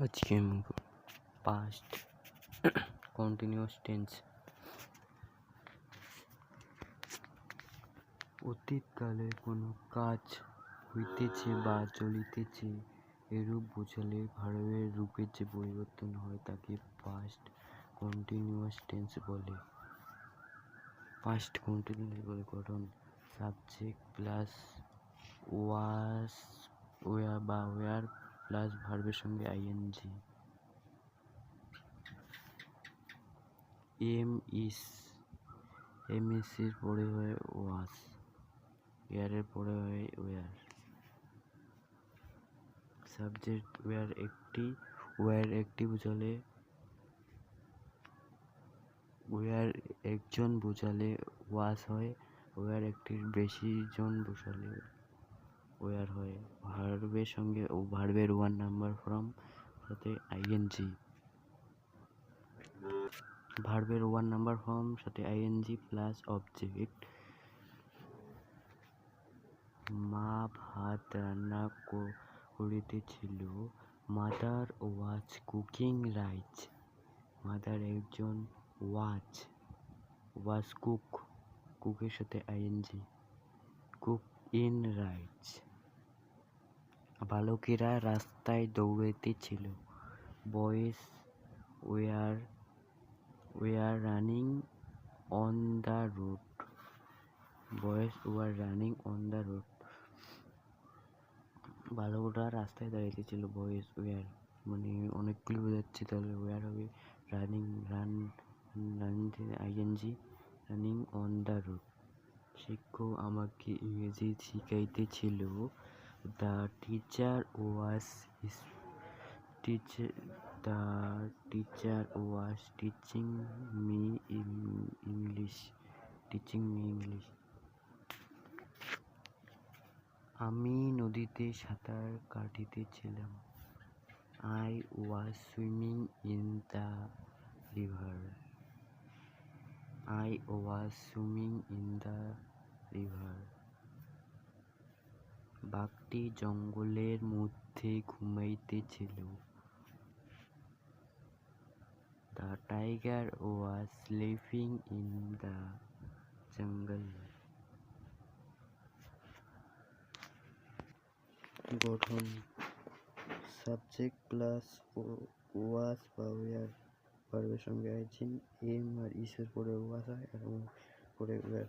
আজকে আমি past continuous tense. অতীতকালে কোনো কাজ হইতেছে বা চলিতেছে এরূপ বোঝালে ভার্বের রূপের যে পরিবর্তন হয় তাকে পাস্ট কন্টিনিউয়াস টেন্স বলে। পাস্ট কন্টিনিউয়াস বলে গঠন: সাবজেক্ট প্লাস ওয়াস ওয়ার বা ওয়ার প্লাস ভার্বের সঙ্গে আইএনজি। এম ইস এর পরে হয় ওয়াস, এর পরে হয় ওয়ার। সাবজেক্ট ওয়ার একটি বোঝালে ওয়ার একজন বোঝালে ওয়াস হয়, ওয়ার একটির বেশি জন বোঝালে ওয়ার হয়। ভার্বের সঙ্গে ও ভার্বের ওয়ান নাম্বার ফর্ম সাথে আইএনজি। ভার্বের ওয়ান নাম্বার ফর্ম সাথে আইএনজি প্লাস অবজেক্ট। মা ভাত রান্না করিতেছিল। Mother was cooking rice. Mother একজন ওয়াজ কুকের সাথে আইএনজি। Cook in rice. বালকেরা রাস্তায় দৌড়াইতেছিল। Boys were running on the road. Boys were running on the road. বালকরা রাস্তায় দাঁড়াইতেছিল। বয়েজ ওয়ার মানে অনেকগুলো বোঝাচ্ছে, তাহলে ওয়ার হবে running I N G, running on the road. শিক্ষক আমাকে ইংরেজি শিখাইতেছিল। The teacher was teaching me English. আমি নদীতে সাঁতার কাটিতেছিলাম। I was swimming in the river. বাঘটি জঙ্গলের মধ্যে ঘুমাইতেছিল। The tiger was sleeping in the jungle. গঠন: সাবজেক্ট প্লাস ওয়াজ বা ওয়ার, ভার্বের সঙ্গে আইএনজি। এম আর ইসের পরে ওয়াজ হয় এবং পরে ওয়ার।